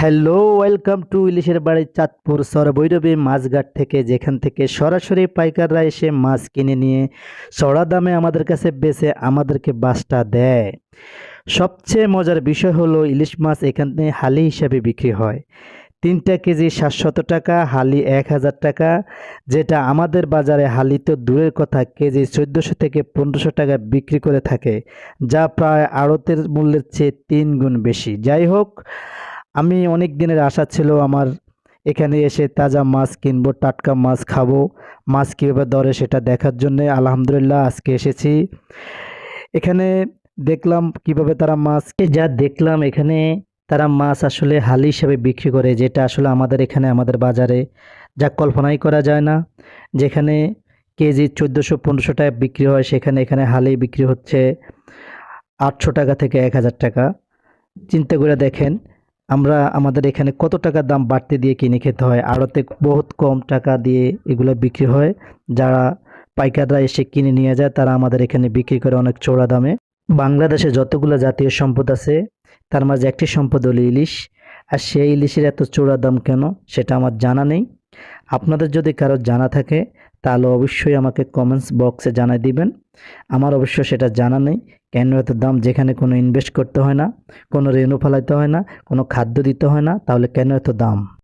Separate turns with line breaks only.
Hello, welcome to ইলিশের বাড়ি চাঁদপুর সরবৈরবী মাছঘাট থেকে, যেখান থেকে সরাসরি পাইকাররা এসে মাছ কিনে নিয়ে চড়া দামে আমাদের কাছে বেচে আমাদেরকে বাসটা দেয়। সবচেয়ে মজার বিষয় হলো ইলিশ মাছ এখানে হালি হিসাবে বিক্রি হয়। 3টা কেজি 700 টাকা, হালি 1000 টাকা। যেটা আমাদের বাজারে হালি তো দূরের কথা, কেজি 1400 থেকে 1500 টাকা বিক্রি করে থাকে, যা প্রায় আড়তের মূল্যের চেয়ে 3 গুণ বেশি। যাই হোক, আমি অনেক দিনের আশা ছিল আমার এখানে এসে তাজা মাছ কিনবো, টাটকা মাছ খাবো। মাছ কীভাবে ধরে সেটা দেখার জন্যে আলহামদুলিল্লাহ আজকে এসেছি। এখানে দেখলাম কিভাবে তারা মাছ, যা দেখলাম এখানে তারা মাছ আসলে হালি হিসেবে বিক্রি করে, যেটা আসলে আমাদের এখানে আমাদের বাজারে যা কল্পনাই করা যায় না। যেখানে কেজি 1400-1500 টাকা বিক্রি হয়, সেখানে এখানে হালি বিক্রি হচ্ছে 800 টাকা থেকে 1000 টাকা। চিন্তা করে দেখেন আমরা আমাদের এখানে কত টাকা দাম বাড়তি দিয়ে কিনে খেতে হয়, আড়তে বহুত কম টাকা দিয়ে এগুলো বিক্রি হয়। যারা পাইকাররা এসে কিনে নিয়ে যায় তারা আমাদের এখানে বিক্রি করে অনেক চড়া দামে। বাংলাদেশে যতগুলো জাতীয় সম্পদ আছে তার মাঝে একটি সম্পদ হলো ইলিশ। আর সেই ইলিশের এত চড়া দাম কেন সেটা আমার জানা নেই। আপনাদের যদি কারো জানা থাকে তাহলে অবশ্যই আমাকে কমেন্টস বক্সে জানাই দিবেন। আমার অবশ্য সেটা জানা নেই কেন এত দাম, যেখানে কোনো ইনভেস্ট করতে হয় না, কোনো রেনু ফেলাইতে হয় না, কোনো খাদ্য দিতে হয় না, তাহলে কেন এত দাম।